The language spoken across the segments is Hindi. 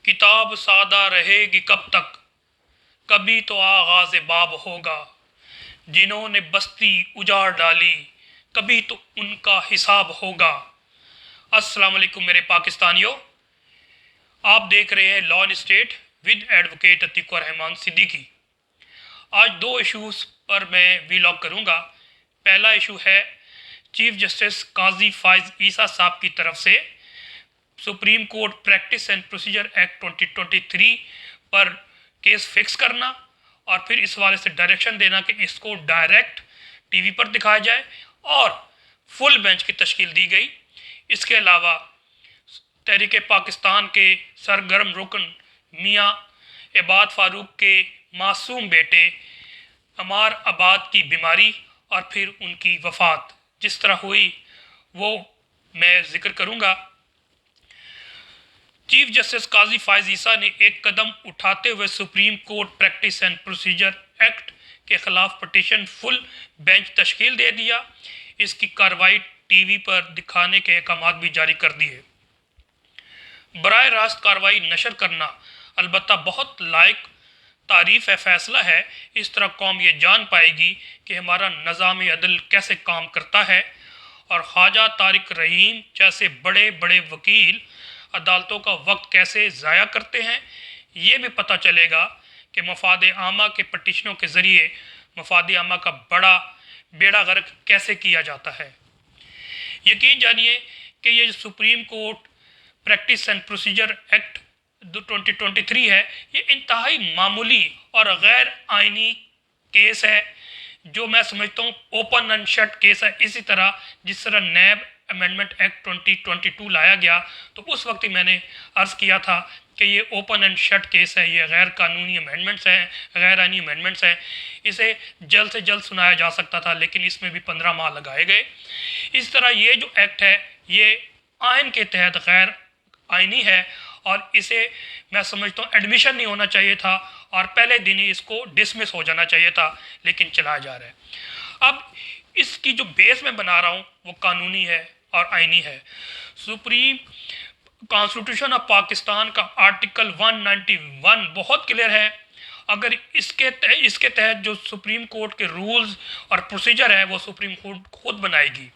किताब सादा रहेगी कब तक, कभी तो आगाज़ बाब होगा। जिन्होंने बस्ती उजाड़ डाली, कभी तो उनका हिसाब होगा। अस्सलाम वालेकुम मेरे पाकिस्तानियों, आप देख रहे हैं law and state with advocate Atiq Rahman Siddiqui. आज दो इशूज़ पर मैं वीलॉग करूंगा। पहला इशू है चीफ जस्टिस काजी फाइज ईसा साहब की तरफ से supreme court practice and procedure act 2023 पर केस फिक्स करना, और फिर इस वाले से डायरेक्शन देना कि इसको डायरेक्ट टीवी पर दिखाया जाए और फुल बेंच की तश्कील दी गई। इसके अलावा तहरीक पाकिस्तान के सरगर्म रुकन मियाँ इबाद फारूक के मासूम बेटे अमार आबाद की बीमारी और फिर उनकी वफ़ात जिस तरह हुई वो मैं ज़िक्र करूँगा। चीफ जस्टिस काजी फाइज ईसा ने एक कदम उठाते हुए supreme court practice and procedure act के खिलाफ पटिशन फुल बेंच तश्कील दे दिया। इसकी कार्रवाई टीवी पर दिखाने के अहकाम भी जारी कर दिए। बराह रास्त कार्रवाई नशर करना अलबत्ता बहुत लायक तारीफ़ फैसला है। इस तरह कौम ये जान पाएगी कि हमारा निज़ाम अदल कैसे काम करता है और ख्वाजा तारिक रहीम जैसे बड़े बड़े वकील अदालतों का वक्त कैसे ज़ाया करते हैं। ये भी पता चलेगा कि मफाद आमा के पटिशनों के ज़रिए मफाद आमा का बड़ा बेड़ा गर्क कैसे किया जाता है। यकीन जानिए कि ये supreme court practice and procedure act 2023 है, ये इंतहाई मामूली और गैर आइनी केस है जो मैं समझता हूँ ओपन एंड शट केस है। इसी तरह जिस तरह नैब अमेंडमेंट एक्ट 2022 लाया गया तो उस वक्त ही मैंने अर्ज़ किया था कि ये ओपन एंड शट केस है, ये गैर कानूनी अमेंडमेंट्स हैं, गैर आइनी अमेंडमेंट्स हैं। इसे जल्द से जल्द सुनाया जा सकता था लेकिन इसमें भी 15 माह लगाए गए। इस तरह ये जो एक्ट है ये आइन के तहत गैर आइनी है और इसे मैं समझता हूँ एडमिशन नहीं होना चाहिए था और पहले दिन ही इसको डिसमिस हो जाना चाहिए था, लेकिन चलाया जा रहा है। अब इसकी जो बेस मैं बना रहा हूँ वो कानूनी है और आइनी है। सुप्रीम कॉन्स्टिट्यूशन ऑफ पाकिस्तान का आर्टिकल 191 बहुत क्लियर है। अगर इसके तहत जो सुप्रीम कोर्ट के रूल्स और प्रोसीजर है वो सुप्रीम कोर्ट खुद बनाएगी।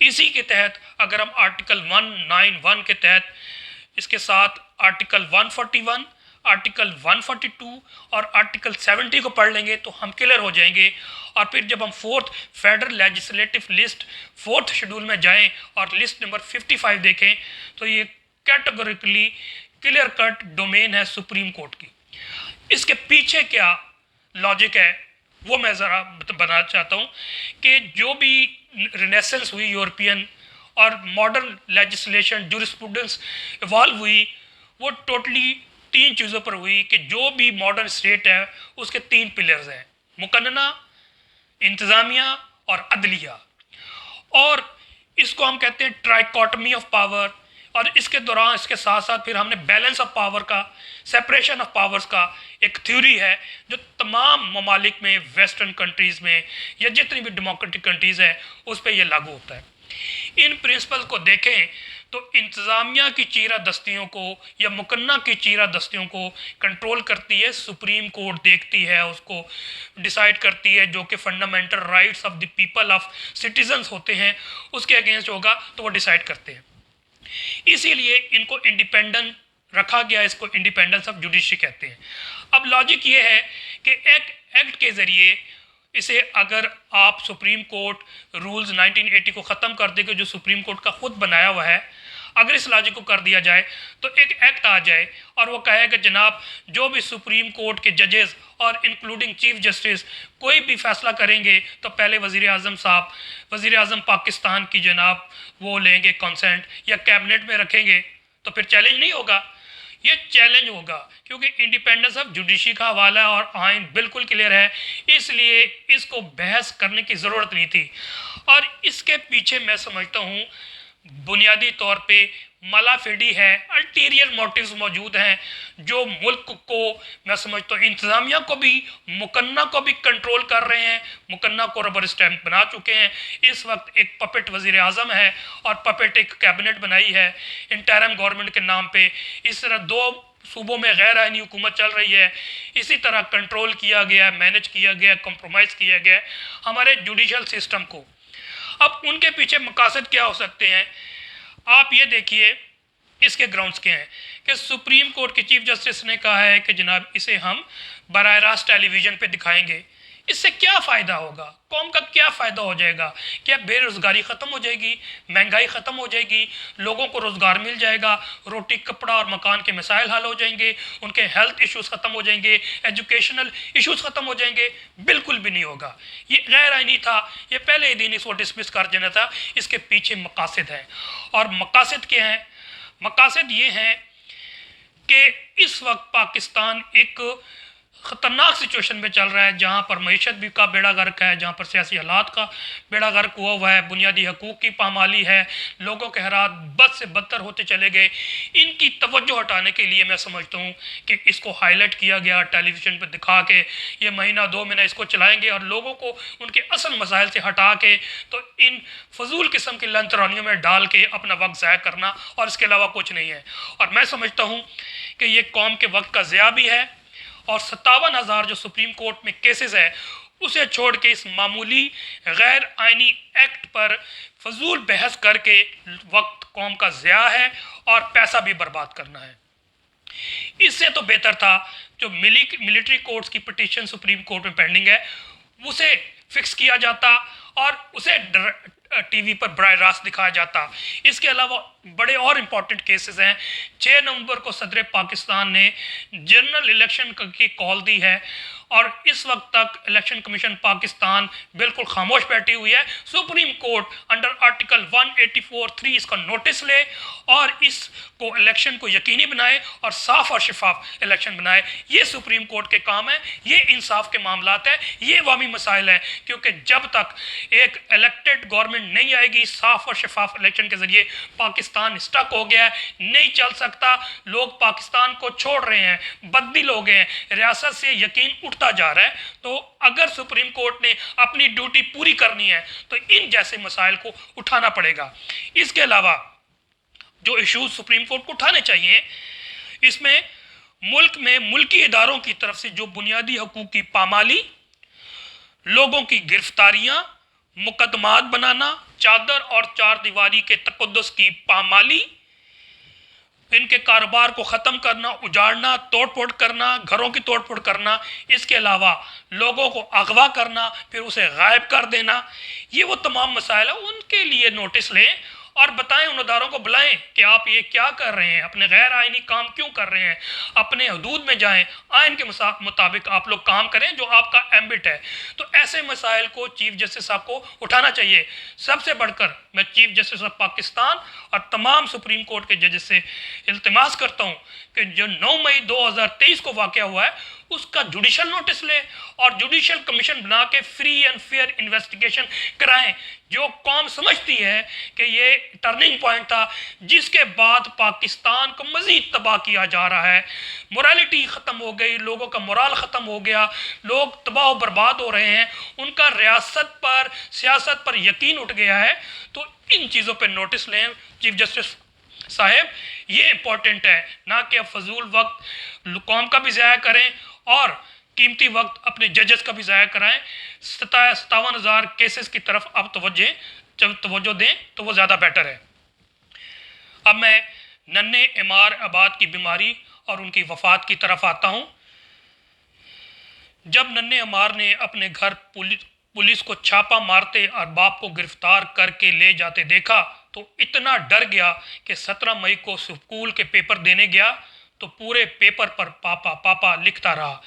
इसी के तहत अगर हम आर्टिकल 191 के तहत इसके साथ आर्टिकल 141, आर्टिकल 142 और आर्टिकल 70 को पढ़ लेंगे तो हम क्लियर हो जाएंगे। और फिर जब हम fourth federal legislative list fourth schedule में जाएं और लिस्ट नंबर 55 देखें तो ये कैटेगोरिकली क्लियर कट डोमेन है सुप्रीम कोर्ट की। इसके पीछे क्या लॉजिक है वो मैं ज़रा बताना चाहता हूँ कि जो भी रिनेसेंस हुई यूरोपियन और मॉडर्न लेजिस्लेशन जूरिस्प्रूडेंस इवॉल्व हुई वो टोटली तीन चीज़ों पर हुई कि जो भी मॉडर्न स्टेट है उसके तीन पिलर्स हैं, मुकन्ना, इंतज़ामिया और अदलिया। और इसको हम कहते हैं ट्राइकॉटमी ऑफ पावर। और इसके दौरान इसके साथ साथ फिर हमने बैलेंस ऑफ पावर का, सेपरेशन ऑफ पावर्स का एक थ्योरी है जो तमाम ममालिक में, वेस्टर्न कंट्रीज़ में या जितनी भी डेमोक्रेटिक कंट्रीज़ हैं उस पर यह लागू होता है। इन प्रिंसिपल्स को देखें तो इंतज़ामिया की चीरा दस्तियों को या मुकन्ना की चीरा दस्तियों को कंट्रोल करती है सुप्रीम कोर्ट, देखती है, उसको डिसाइड करती है। जो कि fundamental rights of the people of citizens होते हैं उसके अगेंस्ट होगा तो वो डिसाइड करते हैं। इसीलिए इनको इंडिपेंडेंट रखा गया, इसको इंडिपेंडेंस ऑफ जुडिशरी कहते हैं। अब लॉजिक ये है कि एक्ट के ज़रिए इसे अगर आप सुप्रीम कोर्ट रूल्स 1980 को ख़त्म कर देंगे जो सुप्रीम कोर्ट का खुद बनाया हुआ है, अगर इस लॉजिक को कर दिया जाए तो एक एक्ट आ जाए और वो कहेगा जनाब जो भी सुप्रीम कोर्ट के जजेस और इंक्लूडिंग चीफ जस्टिस कोई भी फैसला करेंगे तो पहले वज़ीर आज़म साहब, वज़ीर आज़म पाकिस्तान की जनाब वो लेंगे कंसेंट या कैबिनेट में रखेंगे तो फिर चैलेंज नहीं होगा। ये चैलेंज होगा क्योंकि इंडिपेंडेंस ऑफ जुडिशरी का हवाला है और आइन बिल्कुल क्लियर है, इसलिए इसको बहस करने की ज़रूरत नहीं थी। और इसके पीछे मैं समझता हूँ बुनियादी तौर पे मालाफिडी है, अल्टीरियर मोटिव्स मौजूद हैं जो मुल्क को, मैं समझता हूँ इंतज़ामिया को भी, मुकन्ना को भी कंट्रोल कर रहे हैं। मुकन्ना को रबर स्टैम्प बना चुके हैं। इस वक्त एक पपेट वज़ीर आज़म है और पपेट एक कैबिनेट बनाई है इंटरिम गवर्नमेंट के नाम पे। इस तरह 2 सूबों में गैर आइनी हुकूमत चल रही है। इसी तरह कंट्रोल किया गया, मैनेज किया गया, कंप्रोमाइज़ किया गया हमारे जुडिशल सिस्टम को। अब उनके पीछे मकासद क्या हो सकते हैं, आप ये देखिए इसके ग्राउंड्स क्या हैं कि सुप्रीम कोर्ट के चीफ जस्टिस ने कहा है कि जनाब इसे हम बराह रास्त टेलीविज़न पे दिखाएंगे। इससे क्या फ़ायदा होगा, कौम का क्या फ़ायदा हो जाएगा? क्या बेरोज़गारी ख़त्म हो जाएगी, महंगाई ख़त्म हो जाएगी, लोगों को रोज़गार मिल जाएगा, रोटी कपड़ा और मकान के मसाइल हल हो जाएंगे, उनके हेल्थ इश्यूज़ ख़त्म हो जाएंगे, एजुकेशनल इश्यूज़ ख़त्म हो जाएंगे? बिल्कुल भी नहीं होगा। ये गैर आइनी था, ये पहले ही दिन इसको डिसमिस कर देना था। इसके पीछे मकासद हैं, और मकासद क्या हैं? मकासद ये हैं कि इस वक्त पाकिस्तान एक ख़तरनाक सिचुएशन में चल रहा है, जहाँ पर मईशत भी का बेड़ा गर्क है, जहाँ पर सियासी हालात का बेड़ा गर्क हुआ है, बुनियादी हकूक़ की पामाली है, लोगों के हालात बद से बदतर होते चले गए। इनकी तवज्जो हटाने के लिए मैं समझता हूँ कि इसको हाईलाइट किया गया, टेलीविज़न पर दिखा के ये महीना 2 महीना इसको चलाएँगे और लोगों को उनके असल मसाइल से हटा के तो इन फजूल किस्म की लंतरानियों में डाल के अपना वक्त ज़ाया करना, और इसके अलावा कुछ नहीं है। और मैं समझता हूँ कि ये कौम के वक्त का ज़िया भी है, और 57,000 जो सुप्रीम कोर्ट में केसेस है उसे छोड़ के इस मामूली गैर आइनी एक्ट पर फजूल बहस करके वक्त कौम का ज़िया है और पैसा भी बर्बाद करना है। इससे तो बेहतर था जो मिलिट्री कोर्ट्स की पिटीशन सुप्रीम कोर्ट में पेंडिंग है उसे फिक्स किया जाता और उसे टीवी पर बराह रास्त दिखाया जाता। इसके अलावा बड़े और इम्पॉर्टेंट केसेस हैं। 6 नवंबर को सदर पाकिस्तान ने जनरल इलेक्शन की कॉल दी है, और इस वक्त तक इलेक्शन कमीशन पाकिस्तान बिल्कुल खामोश बैठी हुई है। सुप्रीम कोर्ट अंडर आर्टिकल 184(3) इसका नोटिस ले और इसको इलेक्शन को यकीनी बनाए और साफ और शफाफ इलेक्शन बनाए। ये सुप्रीम कोर्ट के काम है, ये इंसाफ के मामलात है, ये अवामी मसाइल हैं। क्योंकि जब तक एक इलेक्टेड गवर्नमेंट नहीं आएगी साफ और शफाफ इलेक्शन के ज़रिए, पाकिस्तान स्टक हो गया है, नहीं चल सकता। लोग पाकिस्तान को छोड़ रहे हैं, बददिल हो गए हैं, रियासत से यकीन उठता जा रहा है। तो अगर सुप्रीम कोर्ट ने अपनी ड्यूटी पूरी करनी है तो इन जैसे मसाइल को उठाना पड़ेगा। इसके अलावा जो इशूज सुप्रीम कोर्ट को उठाने चाहिए, इसमें मुल्क में मुल्की इदारों की तरफ से जो बुनियादी हकूक़ की पामाली, लोगों की गिरफ्तारियां, मुकदमात बनाना, चादर और चार दीवारी के तकद्दुस की पामाली, इनके कारोबार को ख़त्म करना, उजाड़ना, तोड़ फोड़ करना, घरों की तोड़ फोड़ करना, इसके अलावा लोगों को अगवा करना फिर उसे गायब कर देना, ये वो तमाम मसाइल हैं। उनके लिए नोटिस लें और बताएं, उन अदारों को बुलाएं कि आप ये क्या कर रहे हैं, अपने गैर आइनी काम क्यों कर रहे हैं, अपने हदूद में जाएं, आइन के मुताबिक आप लोग काम करें जो आपका एम्बिट है। तो ऐसे मसाइल को चीफ जस्टिस साहब को उठाना चाहिए। सबसे बढ़कर मैं चीफ जस्टिस ऑफ पाकिस्तान और तमाम सुप्रीम कोर्ट के जजेस से इल्तिमास करता हूँ कि जो 9 मई 2023 को वाक़या हुआ है उसका जुडिशल नोटिस ले और जुडिशल कमीशन बना के फ्री एंड फेयर इन्वेस्टिगेशन कराएं। जो कौम समझती है कि ये टर्निंग पॉइंट था जिसके बाद पाकिस्तान को मज़ीद तबाह किया जा रहा है, मोरालिटी ख़त्म हो गई, लोगों का मोराल ख़त्म हो गया, लोग तबाह और बर्बाद हो रहे हैं, उनका रियासत पर, सियासत पर यकीन उठ गया है। तो इन चीज़ों पर नोटिस लें चीफ जस्टिस साहब, ये इम्पोर्टेंट है, ना कि अब फजूल वक्त कौम का भी ज़ाया करें और कीमती वक्त अपने जजेस का भी ज़ाया कराएं। 57,000 केसेस की तरफ अब तवज्जो दें तो वो ज़्यादा बेटर है। अब मैं नन्हे इमार आबाद की बीमारी और उनकी वफ़ात की तरफ आता हूँ। जब नन्हे इमार ने अपने घर पुलिस को छापा मारते और बाप को गिरफ्तार करके ले जाते देखा तो इतना डर गया कि 17 मई को स्कूल के पेपर देने गया तो पूरे पेपर पर पापा पापा लिखता रहा।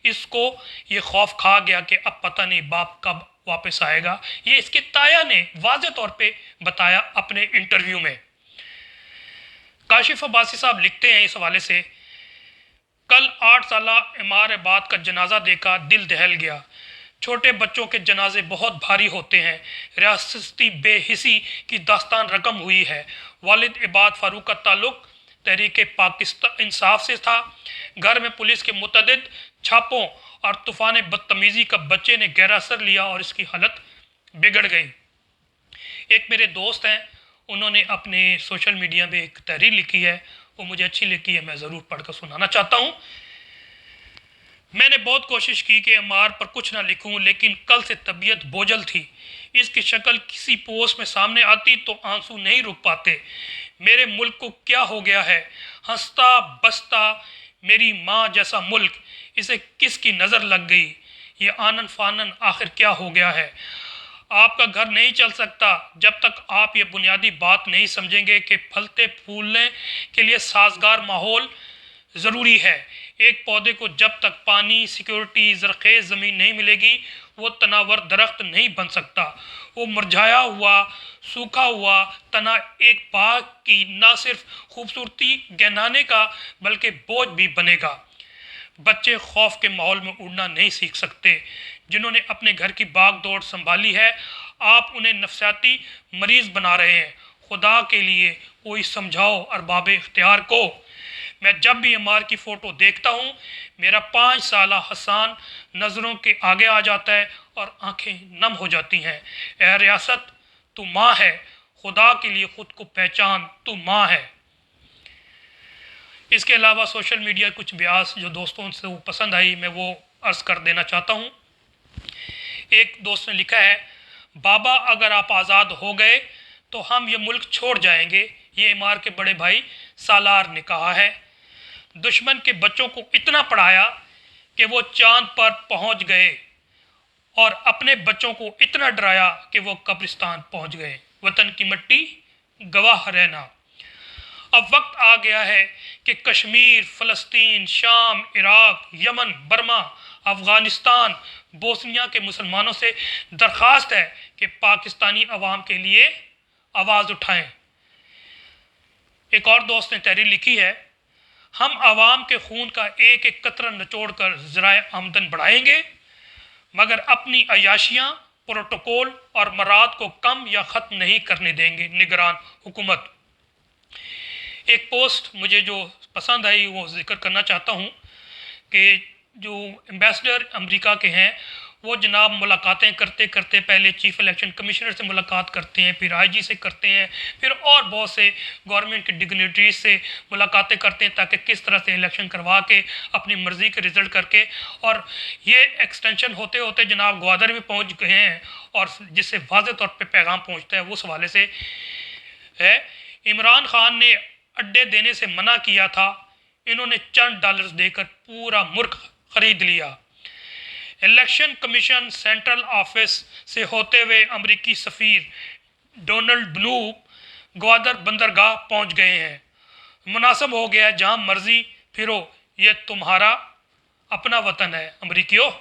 इसको ये खौफ खा गया कि अब पता नहीं बाप कब वापस आएगा। ये इसके ताया ने वाज़े तौर पे बताया अपने इंटरव्यू में। काशिफ अब्बासी साहब लिखते हैं इस हवाले से, कल 8 साला इमार आबाद का जनाजा देखा, दिल दहल गया। छोटे बच्चों के जनाजे बहुत भारी होते हैं। रियासती बेहिसी की दास्तान रकम हुई है। वालिद इबाद फारूक का ताल्लुक तहरीक पाकिस्तान इंसाफ से था। घर में पुलिस के मुतअद्दिद छापों और तूफान बदतमीज़ी का बच्चे ने गहरा असर लिया और इसकी हालत बिगड़ गई। एक मेरे दोस्त हैं, उन्होंने अपने सोशल मीडिया में एक तहरीर लिखी है, वो मुझे अच्छी लिखी है, मैं ज़रूर पढ़कर सुनाना चाहता हूँ। मैंने बहुत कोशिश की कि अमार पर कुछ ना लिखूं, लेकिन कल से तबीयत बोझल थी। इसकी शक्ल किसी पोस्ट में सामने आती तो आंसू नहीं रुक पाते। मेरे मुल्क को क्या हो गया है? हंसता बसता मेरी माँ जैसा मुल्क, इसे किसकी नज़र लग गई? ये आनन फानन आखिर क्या हो गया है? आपका घर नहीं चल सकता जब तक आप ये बुनियादी बात नहीं समझेंगे कि फलते फूलने के लिए साजगार माहौल ज़रूरी है। एक पौधे को जब तक पानी, सिक्योरिटी, ज़रख़ेज़ ज़मीन नहीं मिलेगी, वो तनावर दरख्त नहीं बन सकता। वो मुरझाया हुआ, सूखा हुआ तना एक बाग की न सिर्फ खूबसूरती गहनाने का बल्कि बोझ भी बनेगा। बच्चे खौफ के माहौल में उड़ना नहीं सीख सकते। जिन्होंने अपने घर की भाग दौड़ संभाली है, आप उन्हें नफसियाती मरीज़ बना रहे हैं। खुदा के लिए कोई समझाओ अरबाब इख्तियार को। मैं जब भी अमार की फ़ोटो देखता हूँ, मेरा 5 साला हसान नज़रों के आगे आ जाता है और आंखें नम हो जाती हैं। ए रियासत, तू माँ है, खुदा के लिए ख़ुद को पहचान, तू माँ है। इसके अलावा सोशल मीडिया कुछ ब्यास जो दोस्तों से वो पसंद आई, मैं वो अर्ज़ कर देना चाहता हूँ। एक दोस्त ने लिखा है, बाबा अगर आप आज़ाद हो गए तो हम ये मुल्क छोड़ जाएंगे। ये अमार के बड़े भाई सालार ने कहा है। दुश्मन के बच्चों को इतना पढ़ाया कि वो चांद पर पहुंच गए और अपने बच्चों को इतना डराया कि वो कब्रिस्तान पहुंच गए। वतन की मिट्टी गवाह रहना। अब वक्त आ गया है कि कश्मीर, फ़लस्तीन, शाम, Iraq, Yemen, Burma, Afghanistan, Bosnia के मुसलमानों से दरख्वास्त है कि पाकिस्तानी अवाम के लिए आवाज़ उठाएं। एक और दोस्त ने तहरीर लिखी है, हम आवाम के खून का एक एक कतरा निचोड़ कर ज़राए आमदन बढ़ाएंगे, मगर अपनी अयाशियाँ, प्रोटोकॉल और मराद को कम या ख़त्म नहीं करने देंगे। निगरान हुकूमत। एक पोस्ट मुझे जो पसंद आई वो जिक्र करना चाहता हूँ कि जो एम्बेसडर अमेरिका के हैं, वो जनाब मुलाकातें करते करते पहले चीफ इलेक्शन कमिश्नर से मुलाकात करते हैं, फिर आईजी से करते हैं, फिर और बहुत से गवर्नमेंट के डिग्निटरीज से मुलाकातें करते हैं ताकि किस तरह से इलेक्शन करवा के अपनी मर्ज़ी के रिज़ल्ट करके, और ये एक्सटेंशन होते होते जनाब ग्वादर में पहुंच गए हैं और जिससे वाज़ेह तौर पे पैगाम पहुंचता है उस हवाले से है। इमरान खान ने अड्डे देने से मना किया था, इन्होंने चंद डॉलर्स देकर पूरा मुल्क ख़रीद लिया। इलेक्शन कमीशन सेंट्रल ऑफिस से होते हुए अमेरिकी सफ़ीर डोनाल्ड ब्लूम ग्वादर बंदरगाह पहुंच गए हैं। मुनासिब हो गया, जहां मर्जी फिरो, ये तुम्हारा अपना वतन है अमरीकियों।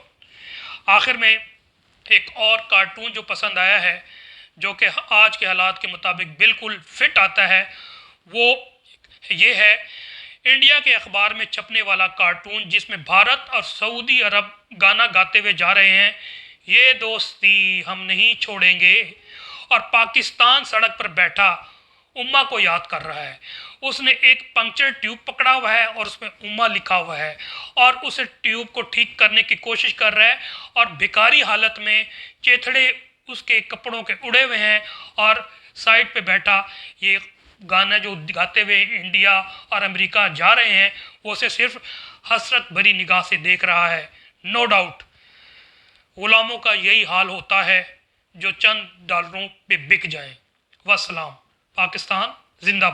आखिर में एक और कार्टून जो पसंद आया है, जो कि आज के हालात के मुताबिक बिल्कुल फिट आता है, वो ये है इंडिया के अखबार में छपने वाला कार्टून, जिसमें भारत और सऊदी अरब गाना गाते हुए जा रहे हैं, ये दोस्ती हम नहीं छोड़ेंगे, और पाकिस्तान सड़क पर बैठा उम्मा को याद कर रहा है। उसने एक पंक्चर ट्यूब पकड़ा हुआ है और उसमें उम्मा लिखा हुआ है, और उस ट्यूब को ठीक करने की कोशिश कर रहा है, और भिखारी हालत में चेथड़े उसके कपड़ों के उड़े हुए हैं, और साइड पे बैठा ये गाना जो गाते हुए इंडिया और अमेरिका जा रहे हैं, वो उसे सिर्फ हसरत भरी निगाह से देख रहा है। नो डाउट गुलामों का यही हाल होता है जो चंद डॉलरों पे बिक जाएं। वस्सलाम। पाकिस्तान जिंदाबाद।